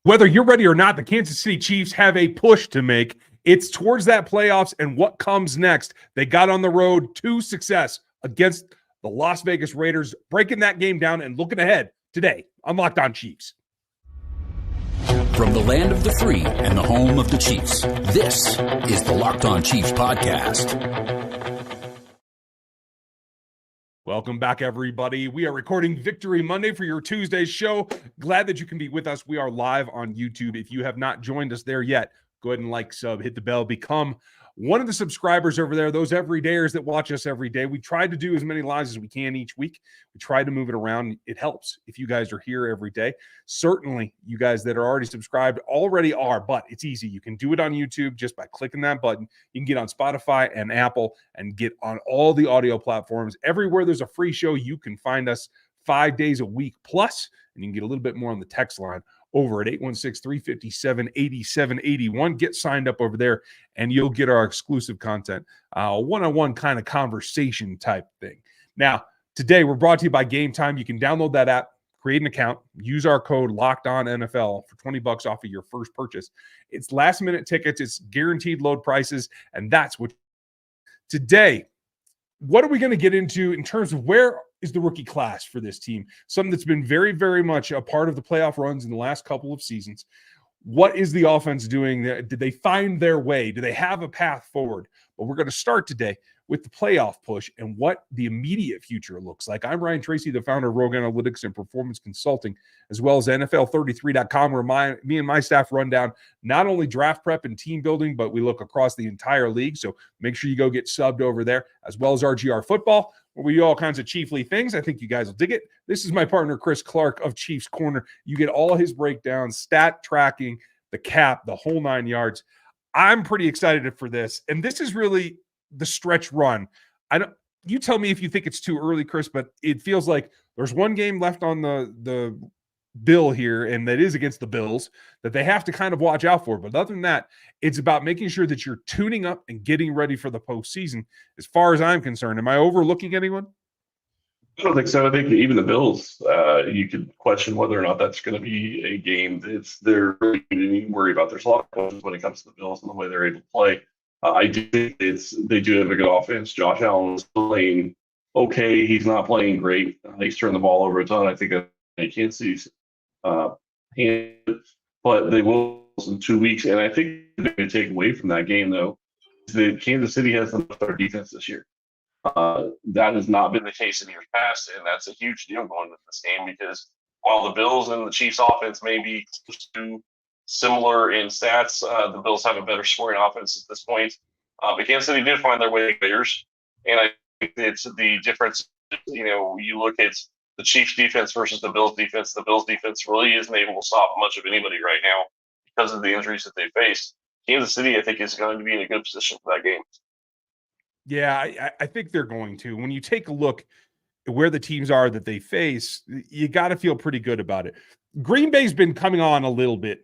Whether you're ready or not, the Kansas City Chiefs have a push to make. It's towards that playoffs and what comes next. They got on the road to success against the Las Vegas Raiders, breaking that game down and looking ahead today on Locked On Chiefs. From the land of the free and the home of the Chiefs, this is the Locked On Chiefs podcast. Welcome back, everybody. We are recording Victory Monday for your Tuesday show. Glad that you can be with us. We are live on YouTube. If you have not joined us there yet, go ahead and like, sub, hit the bell, become one of the subscribers over there, those everydayers that watch us every day. We try to do as many lives as we can each week. We try to move it around. It helps if you guys are here every day. Certainly, you guys that are already subscribed already are, but it's easy. You can do it on YouTube just by clicking that button. You can get on Spotify and Apple and get on all the audio platforms. Everywhere there's a free show, you can find us 5 days a week plus, and you can get a little bit more on the text line over at 816-357-8781. Get signed up over there, and you'll get our exclusive content, one-on-one kind of conversation type thing. Now, today we're brought to you by Gametime. You can download that app, create an account, use our code LOCKEDONNFL for $20 off of your first purchase. It's last-minute tickets. It's guaranteed load prices, and that's what today. What are we going to get into in terms of where is the rookie class for this team? Something that's been very, very much a part of the playoff runs in the last couple of seasons. What is the offense doing? Did they find their way? Do they have a path forward? But we're going to start today with the playoff push and what the immediate future looks like. I'm Ryan Tracy, the founder of Rogue Analytics and Performance Consulting, as well as NFL33.com, where me and my staff run down not only draft prep and team building, but we look across the entire league. So make sure you go get subbed over there, as well as RGR Football, where we do all kinds of Chiefly things. I think you guys will dig it. This is my partner, Chris Clark of Chiefs Corner. You get all his breakdowns, stat tracking, the cap, the whole 9 yards. I'm pretty excited for this. And this is really the stretch run. You tell me if you think it's too early, Chris, but it feels like there's one game left on the bill here, and that is against the Bills, that they have to kind of watch out for. But other than that, it's about making sure that you're tuning up and getting ready for the postseason. As far as I'm concerned, am I overlooking anyone? I don't think so. I think even the Bills, you could question whether or not that's going to be a game they're really need to worry about. There's a lot of questions when it comes to the Bills and the way they're able to play. I do think they do have a good offense. Josh Allen is playing okay. He's not playing great. He's turned the ball over a ton. I think Kansas City's hand, but they will in 2 weeks. And I think they're going to take away from that game, though, is that Kansas City has the better defense this year. That has not been the case in years past, and that's a huge deal going into this game because while the Bills and the Chiefs offense may be close to similar in stats, the Bills have a better scoring offense at this point. But Kansas City did find their way to players, and I think it's the difference. You look at the Chiefs defense versus the Bills defense. The Bills defense really isn't able to stop much of anybody right now because of the injuries that they face. Kansas City, I think, is going to be in a good position for that game. Yeah, I think they're going to. When you take a look at where the teams are that they face, you got to feel pretty good about it. Green Bay's been coming on a little bit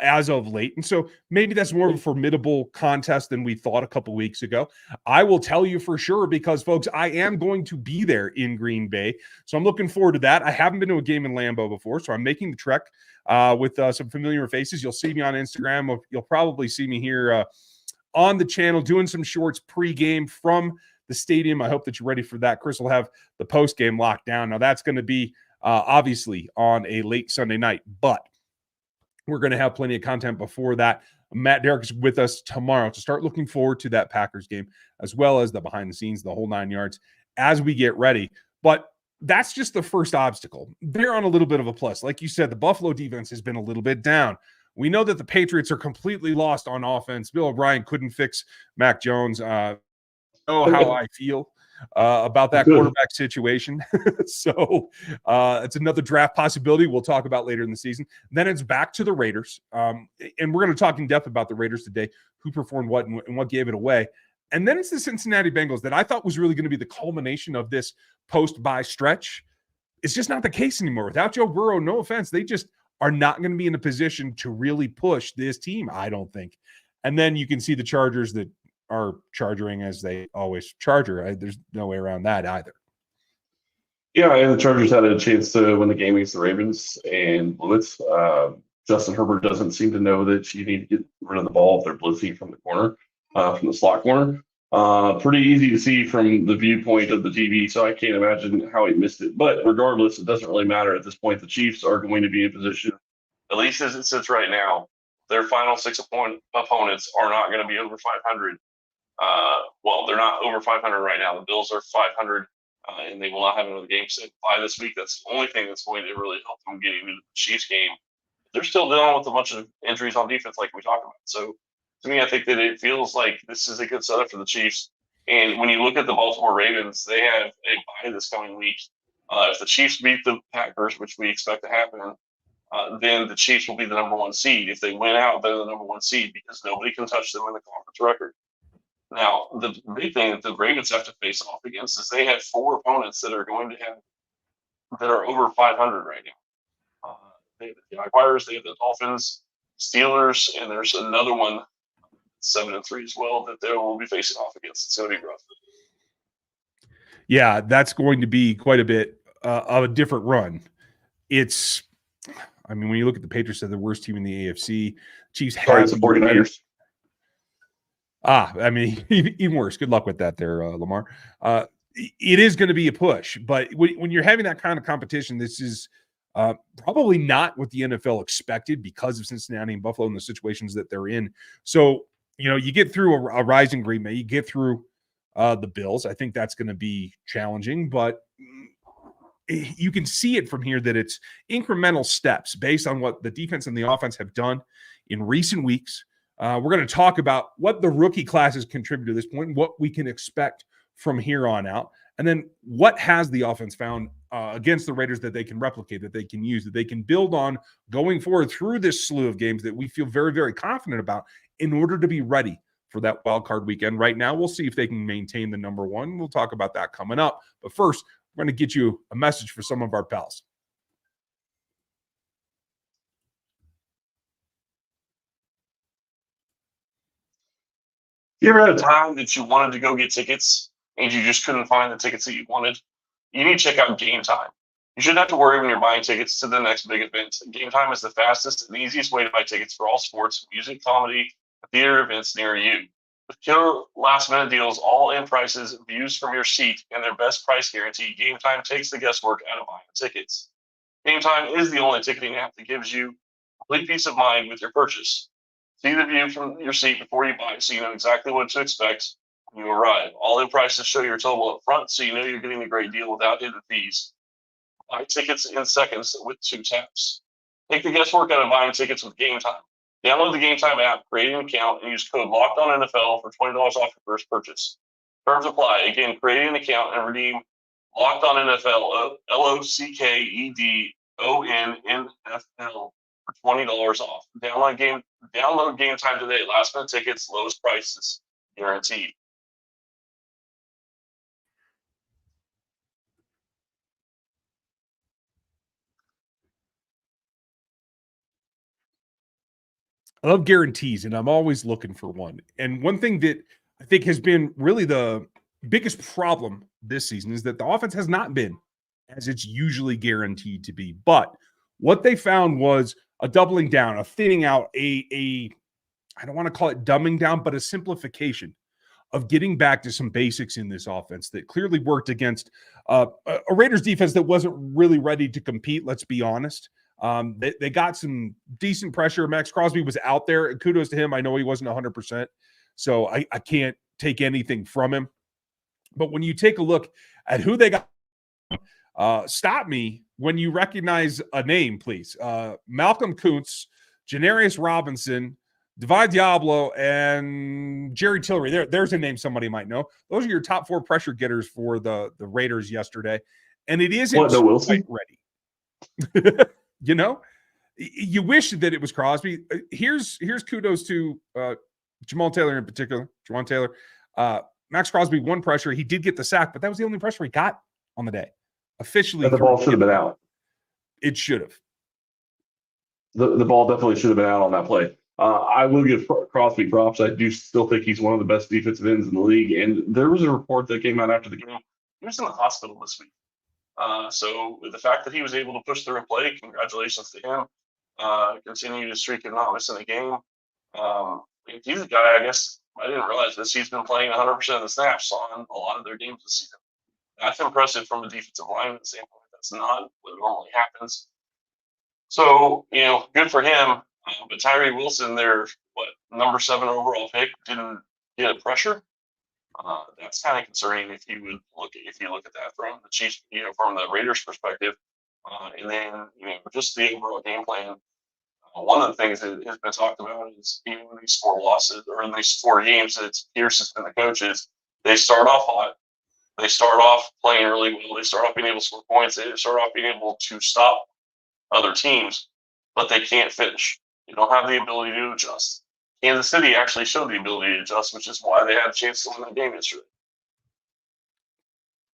as of late, and so maybe that's more of a formidable contest than we thought a couple weeks ago. I will tell you for sure because, folks, I am going to be there in Green Bay, so I'm looking forward to that. I haven't been to a game in Lambeau before, so I'm making the trek with some familiar faces. You'll see me on Instagram. You'll probably see me here on the channel doing some shorts pregame from the stadium. I hope that you're ready for that. Chris will have the postgame locked down. Now, that's going to be obviously on a late Sunday night, but we're going to have plenty of content before that. Matt Derrick is with us tomorrow to start looking forward to that Packers game, as well as the behind the scenes, the whole 9 yards as we get ready. But that's just the first obstacle. They're on a little bit of a plus. Like you said, the Buffalo defense has been a little bit down. We know that the Patriots are completely lost on offense. Bill O'Brien couldn't fix Mac Jones. Know how I feel about that quarterback situation. So it's another draft possibility we'll talk about later in the season. Then it's back to the Raiders. And we're going to talk in depth about the Raiders today, who performed what and what gave it away. And then it's the Cincinnati Bengals that I thought was really going to be the culmination of this post-bye stretch. It's just not the case anymore. Without Joe Burrow, no offense, they just are not going to be in a position to really push this team, I don't think. And then you can see the Chargers that are charging as they always charger. There's no way around that either. Yeah, and the Chargers had a chance to win the game against the Ravens and blew it. Justin Herbert doesn't seem to know that you need to get rid of the ball if they're blitzing from the corner, from the slot corner. Pretty easy to see from the viewpoint of the TV, so I can't imagine how he missed it. But regardless, it doesn't really matter at this point. The Chiefs are going to be in position, at least as it sits right now. Their final 6 opponents are not going to be over 500. Well, they're not over 500 right now. The Bills are 500, and they will not have another game set by this week. That's the only thing that's going to really help them getting into the Chiefs game. They're still dealing with a bunch of injuries on defense, like we talked about. So, to me, I think that it feels like this is a good setup for the Chiefs. And when you look at the Baltimore Ravens, they have a bye this coming week. If the Chiefs beat the Packers, which we expect to happen, then the Chiefs will be the number 1 seed. If they win out, they're the number 1 seed because nobody can touch them in the conference record. Now, the big thing that the Ravens have to face off against is they have 4 opponents that are going to have that are over 500 right now. They have the Jaguars, they have the Dolphins, Steelers, and there's another one, 7-3 as well, that they will be facing off against. It's going to be rough. Yeah, that's going to be quite a bit of a different run. I mean, when you look at the Patriots, they're the worst team in the AFC. Chiefs have the 49ers. I mean, even worse. Good luck with that there, Lamar. It is going to be a push, but when you're having that kind of competition, this is probably not what the NFL expected because of Cincinnati and Buffalo and the situations that they're in. So, you get through a rising Green Bay, you get through the Bills. I think that's going to be challenging, but you can see it from here that it's incremental steps based on what the defense and the offense have done in recent weeks. We're going to talk about what the rookie classes contribute to this point and what we can expect from here on out. And then what has the offense found against the Raiders that they can replicate, that they can use, that they can build on going forward through this slew of games that we feel very, very confident about in order to be ready for that wild card weekend. Right now, we'll see if they can maintain the number 1. We'll talk about that coming up. But first, we're going to get you a message for some of our pals. You ever had a time that you wanted to go get tickets and you just couldn't find the tickets that you wanted? You need to check out Gametime. You shouldn't have to worry when you're buying tickets to the next big event. Gametime is the fastest and easiest way to buy tickets for all sports, music, comedy, theater events near you. With killer last-minute deals, all-in prices, views from your seat, and their best price guarantee, Gametime takes the guesswork out of buying tickets. Gametime is the only ticketing app that gives you complete peace of mind with your purchase. See the view from your seat before you buy so you know exactly what to expect when you arrive. All-in prices show your total up front so you know you're getting a great deal without hidden fees. Buy tickets in seconds with 2 taps. Take the guesswork out of buying tickets with Gametime. Download the Gametime app, create an account, and use code LOCKEDONNFL for $20 off your first purchase. Terms apply. Again, create an account and redeem LOCKEDONNFL, LOCKEDONNFL for $20 off. Download Gametime today. Last minute tickets, lowest prices, guaranteed. I love guarantees, and I'm always looking for one. And one thing that I think has been really the biggest problem this season is that the offense has not been as it's usually guaranteed to be. But what they found was a doubling down, a thinning out, I don't want to call it dumbing down, but a simplification of getting back to some basics in this offense that clearly worked against a Raiders defense that wasn't really ready to compete, let's be honest. They got some decent pressure. Max Crosby was out there. Kudos to him. I know he wasn't 100%, so I can't take anything from him. But when you take a look at who they got, stop me when you recognize a name, please. Malcolm Kuntz, Janarius Robinson, Divide Diablo, and Jerry Tillery. There's a name somebody might know. Those are your top 4 pressure getters for the Raiders yesterday. And it isn't quite ready. You wish that it was Crosby. Here's kudos to Jamal Taylor in particular. Jamal Taylor. Max Crosby, 1 pressure. He did get the sack, but that was the only pressure he got on the day. Officially, the ball should have been out. It should have. The ball definitely should have been out on that play. I will give Crosby props. I do still think he's one of the best defensive ends in the league. And there was a report that came out after the game. He was in the hospital this week. So the fact that he was able to push through and play, congratulations to him. continue to streak of not missing a game. He's a guy, I guess, I didn't realize this. He's been playing 100% of the snaps on a lot of their games this season. That's impressive from a defensive lineman standpoint. That's not what normally happens. So, good for him. But Tyree Wilson, their number 7 overall pick, didn't get a pressure. That's kind of concerning if you look at that from the Chiefs, from the Raiders' perspective. And then, just the overall game plan. One of the things that has been talked about is even in these 4 losses or in these 4 games that Pierce has been the coaches, they start off hot. They start off playing really well. They start off being able to score points. They start off being able to stop other teams, but they can't finish. They don't have the ability to adjust. Kansas City actually showed the ability to adjust, which is why they had a chance to win that game yesterday.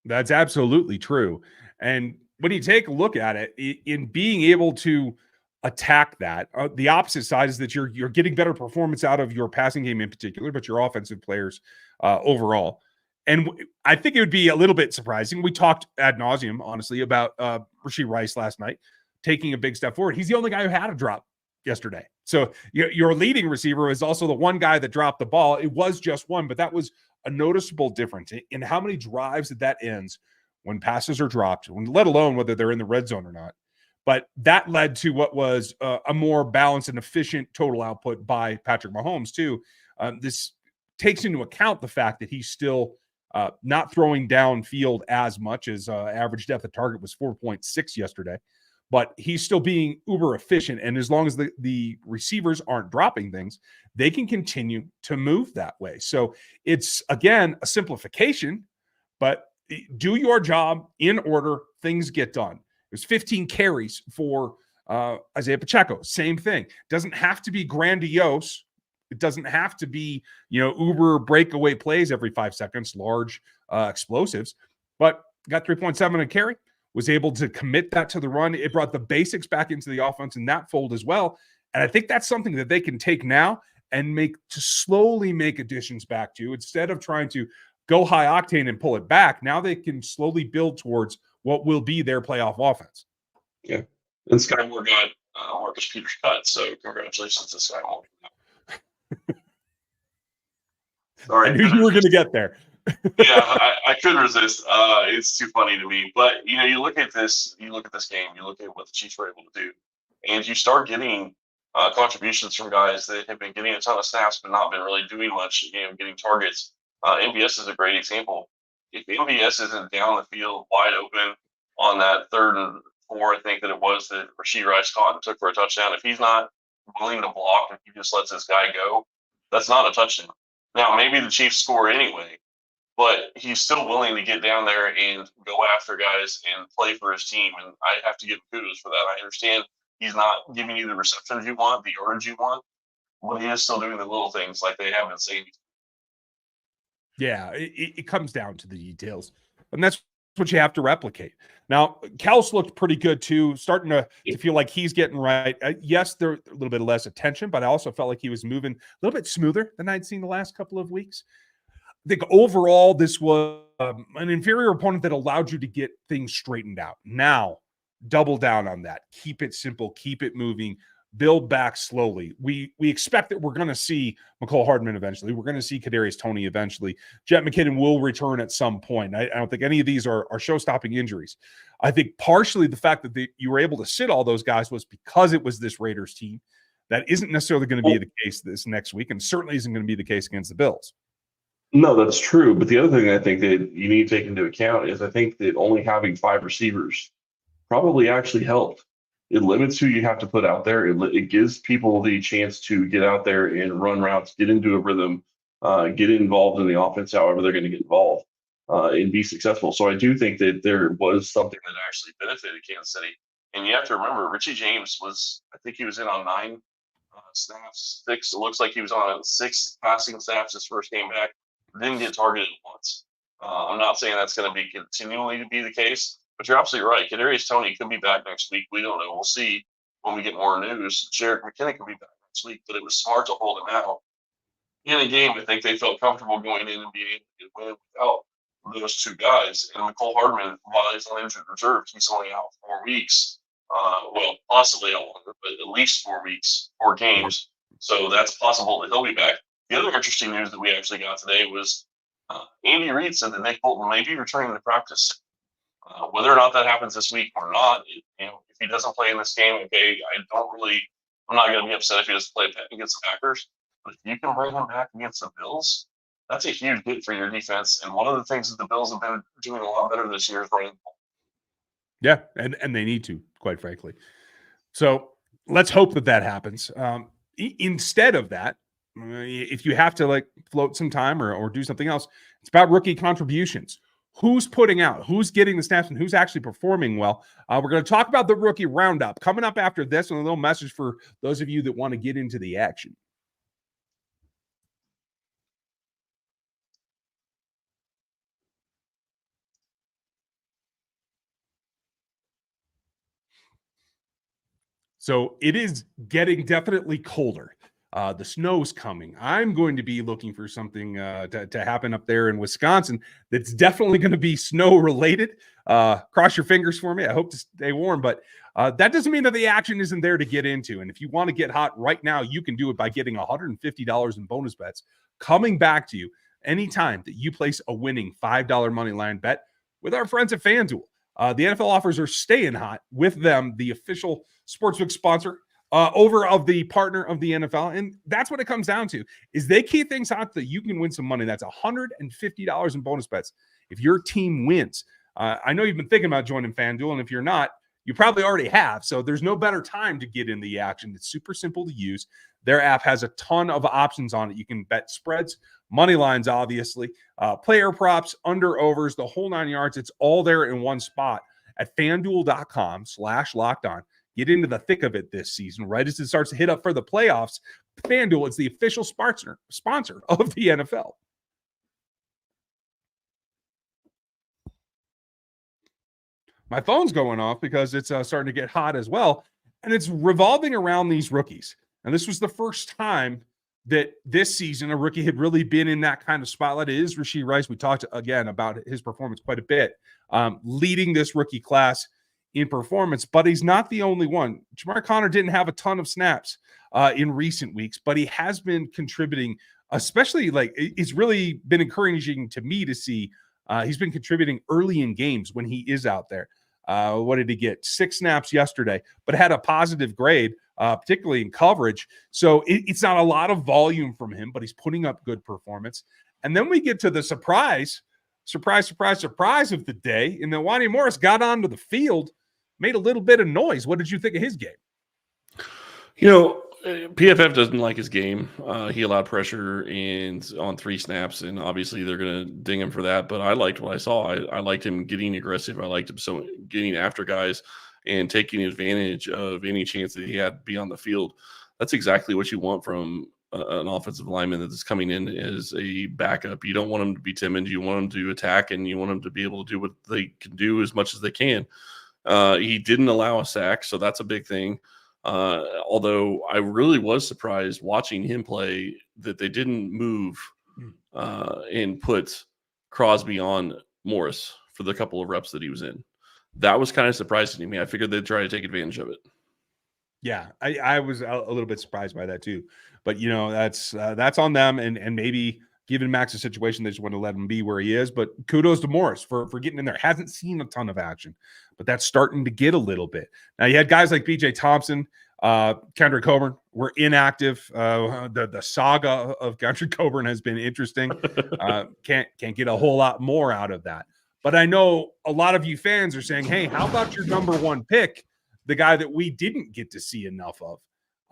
That's absolutely true. And when you take a look at it, in being able to attack that, the opposite side is that you're getting better performance out of your passing game in particular, but your offensive players overall. And I think it would be a little bit surprising. We talked ad nauseum, honestly, about Rashee Rice last night taking a big step forward. He's the only guy who had a drop yesterday. So your leading receiver is also the one guy that dropped the ball. It was just one, but that was a noticeable difference in how many drives that ends when passes are dropped, let alone whether they're in the red zone or not. But that led to what was a more balanced and efficient total output by Patrick Mahomes, too. This takes into account the fact that he's still not throwing downfield as much as average depth of target was 4.6 yesterday. But he's still being uber efficient. And as long as the receivers aren't dropping things, they can continue to move that way. So it's, again, a simplification, but do your job in order, things get done. There's 15 carries for Isaiah Pacheco. Same thing. Doesn't have to be grandiose. It doesn't have to be, uber breakaway plays every 5 seconds, large explosives, but got 3.7 a carry, was able to commit that to the run. It brought the basics back into the offense in that fold as well. And I think that's something that they can take now and slowly make additions back to, instead of trying to go high octane and pull it back. Now they can slowly build towards what will be their playoff offense. Yeah. And Sky Moore got Marcus Peters cut. So congratulations to Sky Moore. Sorry, I knew you were going to get there. Yeah, I couldn't resist. It's too funny to me. But you look at this game, you look at what the Chiefs were able to do, and you start getting contributions from guys that have been getting a ton of snaps but not been really doing much. Getting targets. MVS is a great example. If MVS isn't down the field wide open on that 3rd and 4, I think that it was, that Rashee Rice caught and took for a touchdown, if he's not willing to block and he just lets this guy go, that's not a touchdown. Now, maybe the Chiefs score anyway, but he's still willing to get down there and go after guys and play for his team. And I have to give kudos for that. I understand he's not giving you the receptions you want, the yardage you want, but he is still doing the little things like they have been saying. Yeah, it comes down to the details. And that's what you have to replicate. Now, Kels looked pretty good, too, starting to feel like he's getting right. Yes, there's a little bit of less attention, but I also felt like he was moving a little bit smoother than I'd seen the last couple of weeks. I think overall, this was an inferior opponent that allowed you to get things straightened out. Now, double down on that. Keep it simple. Keep it moving. Build back slowly. We expect that we're going to see McCole Hardman eventually. We're going to see Kadarius Toney eventually. Jet McKinnon will return at some point. I don't think any of these are show-stopping injuries. I think partially the fact that you were able to sit all those guys was because it was this Raiders team. That isn't necessarily going to be the case this next week, and certainly isn't going to be the case against the Bills. No, that's true. But the other thing I think that you need to take into account is I think that only having 5 receivers probably actually helped. It limits who you have to put out there. It gives people the chance to get out there and run routes, get into a rhythm, get involved in the offense however they're going to get involved, and be successful. So I do think that there was something that actually benefited Kansas City. And you have to remember, Richie James I think he was in on 9 snaps, 6. It looks like he was on 6 passing snaps his first game back. Didn't get targeted once. I'm not saying that's going to be continually to be the case, but you're absolutely right. Kadarius Toney could be back next week. We don't know. We'll see when we get more news. Jerick McKinnon could be back next week, but it was smart to hold him out. In a game, I think they felt comfortable going in and being able to win without those 2 guys. And McCole Hardman, while he's on injured reserve, he's only out 4 weeks. well, possibly a longer, but at least 4 weeks, 4 games. So that's possible that he'll be back. The other interesting news that we actually got today was Andy Reid said that Nick Bolton may be returning to practice. Whether or not that happens this week or not, if he doesn't play in this game, okay, I'm not going to be upset if he doesn't play against the Packers. But if you can bring him back against the Bills, that's a huge hit for your defense. And one of the things that the Bills have been doing a lot better this year is running the ball. Yeah, and they need to, quite frankly. So let's hope that happens. Instead of that, if you have to float some time or do something else, it's about rookie contributions. Who's putting out, who's getting the snaps, and who's actually performing well. We're going to talk about the rookie roundup coming up after this, and a little message for those of you that want to get into the action. So it is getting definitely colder. The snow's coming. I'm going to be looking for something to happen up there in Wisconsin that's definitely going to be snow related. Cross your fingers for me. I hope to stay warm, but that doesn't mean that the action isn't there to get into. And if you want to get hot right now, you can do it by getting $150 in bonus bets coming back to you anytime that you place a winning $5 money line bet with our friends at FanDuel. The NFL offers are staying hot with them, the official sportsbook sponsor over of the partner of the NFL. And that's what it comes down to, is they keep things hot that you can win some money. That's $150 in bonus bets if your team wins. I know you've been thinking about joining FanDuel, and if you're not, you probably already have. So there's no better time to get in the action. It's super simple to use. Their app has a ton of options on it. You can bet spreads, money lines, obviously, player props, under overs, the whole 9 yards. It's all there in one spot at FanDuel.com/lockedon. Get into the thick of it this season, right as it starts to hit up for the playoffs. FanDuel is the official sponsor of the NFL. My phone's going off because it's starting to get hot as well, and it's revolving around these rookies. And this was the first time that this season a rookie had really been in that kind of spotlight. It is Rashee Rice. We talked again about his performance quite a bit, leading this rookie class in performance, but he's not the only one. Jamar Conner didn't have a ton of snaps in recent weeks, but he has been contributing, especially it's really been encouraging to me to see. He's been contributing early in games when he is out there. What did he get? 6 snaps yesterday, but had a positive grade, particularly in coverage. So it's not a lot of volume from him, but he's putting up good performance. And then we get to the surprise of the day. And then Wanya Morris got onto the field, made a little bit of noise. What did you think of his game? PFF doesn't like his game. He allowed pressure on 3 snaps, and obviously they're going to ding him for that. But I liked what I saw. I liked him getting aggressive. I liked him getting after guys and taking advantage of any chance that he had to be on the field. That's exactly what you want from an offensive lineman that is coming in as a backup. You don't want him to be timid. You want him to attack, and you want him to be able to do what they can do as much as they can. He didn't allow a sack, so that's a big thing. Although I really was surprised watching him play that they didn't move and put Crosby on Morris for the couple of reps that he was in. That was kind of surprising to me. I figured they'd try to take advantage of it. Yeah, I was a little bit surprised by that too. But, that's on them. And maybe given Max a situation, they just want to let him be where he is. But kudos to Morris for getting in there. Hasn't seen a ton of action, but that's starting to get a little bit. Now, you had guys like B.J. Thompson, Kendrick Coburn were inactive. The saga of Kendrick Coburn has been interesting. Can't get a whole lot more out of that. But I know a lot of you fans are saying, hey, how about your number one pick, the guy that we didn't get to see enough of?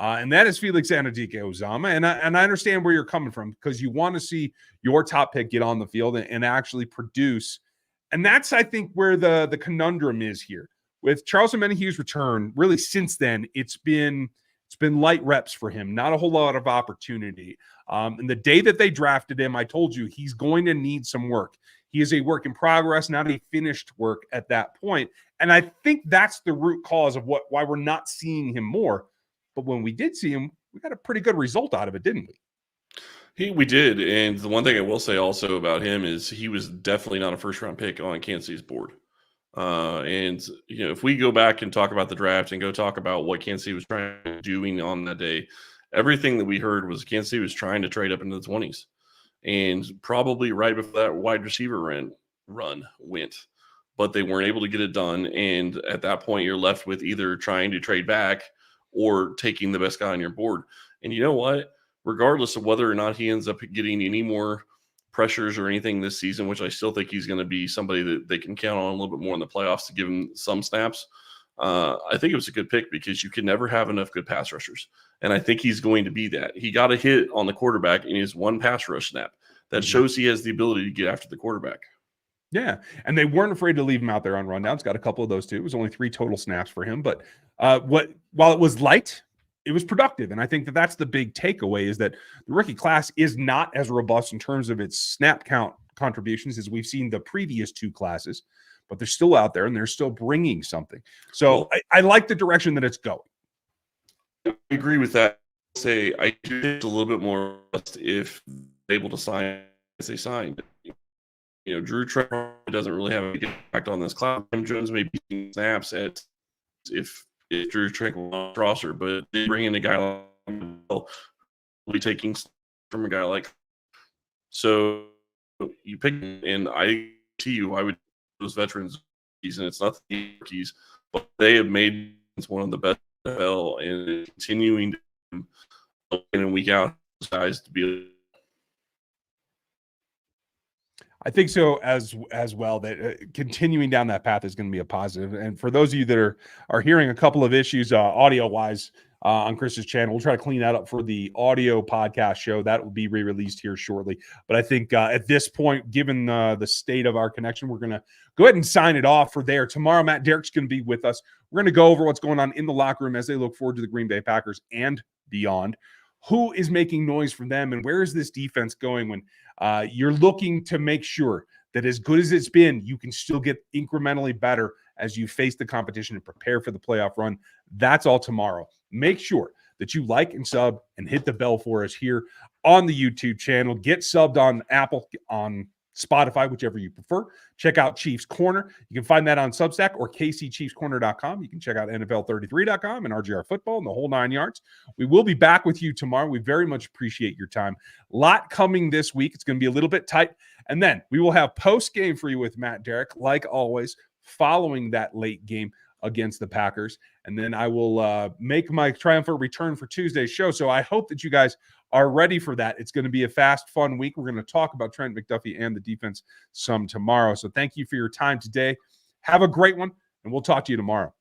And that is Felix Anudike-Uzomah. And I understand where you're coming from, because you want to see your top pick get on the field and actually produce. And that's, I think, where the conundrum is here. With Charles Omenihu's return, really since then, it's been light reps for him, not a whole lot of opportunity. And the day that they drafted him, I told you he's going to need some work. He is a work in progress, not a finished work at that point. And I think that's the root cause of why we're not seeing him more. But when we did see him, we got a pretty good result out of it, didn't we? We did. And the one thing I will say also about him is he was definitely not a first-round pick on Kansas City's board. And if we go back and talk about the draft and go talk about what Kansas City was trying to doing on that day, everything that we heard was Kansas City was trying to trade up into the 20s, and probably right before that wide receiver run went, but they weren't able to get it done. And at that point, you're left with either trying to trade back or taking the best guy on your board. And you know what? Regardless of whether or not he ends up getting any more pressures or anything this season, which I still think he's going to be somebody that they can count on a little bit more in the playoffs to give him some snaps. I think it was a good pick because you can never have enough good pass rushers. And I think he's going to be that. He got a hit on the quarterback in his one pass rush snap. That shows he has the ability to get after the quarterback. Yeah, and they weren't afraid to leave him out there on rundowns. Got a couple of those too. It was only 3 total snaps for him, but while it was light, it was productive. And I think that's the big takeaway, is that the rookie class is not as robust in terms of its snap count contributions as we've seen the previous 2 classes, but they're still out there and they're still bringing something. So I like the direction that it's going. I agree with that. I do think a little bit more if able to sign as they signed. Drew Trevor doesn't really have a big impact on this class. Tim Jones may be seeing snaps at if Drew Trevor on the roster, but they bring in a guy like will be taking from a guy like. So you pick, and I would those veterans, and it's not the rookies, but they have made one of the best in the NFL, and continuing to week in and week out guys to be. I think so as well, that continuing down that path is going to be a positive. And for those of you that are hearing a couple of issues audio wise on Chris's channel, we'll try to clean that up for the audio podcast show. That will be re-released here shortly. But I think at this point, given the state of our connection, we're going to go ahead and sign it off for there. Tomorrow, Matt Derrick's going to be with us. We're going to go over what's going on in the locker room as they look forward to the Green Bay Packers and beyond. Who is making noise for them, and where is this defense going when you're looking to make sure that as good as it's been, you can still get incrementally better as you face the competition and prepare for the playoff run? That's all tomorrow. Make sure that you like and sub and hit the bell for us here on the YouTube channel. Get subbed on Apple, on Spotify, whichever you prefer. Check out Chiefs Corner. You can find that on Substack or kcchiefscorner.com. You can check out NFL33.com and RGR Football and the whole 9 yards. We will be back with you tomorrow. We very much appreciate your time. Lot coming this week. It's going to be a little bit tight. And then we will have post-game for you with Matt Derrick, like always, following that late game against the Packers. And then I will make my triumphant return for Tuesday's show. So I hope that you guys are ready for that. It's going to be a fast, fun week. We're going to talk about Trent McDuffie and the defense some tomorrow. So thank you for your time today. Have a great one, and we'll talk to you tomorrow.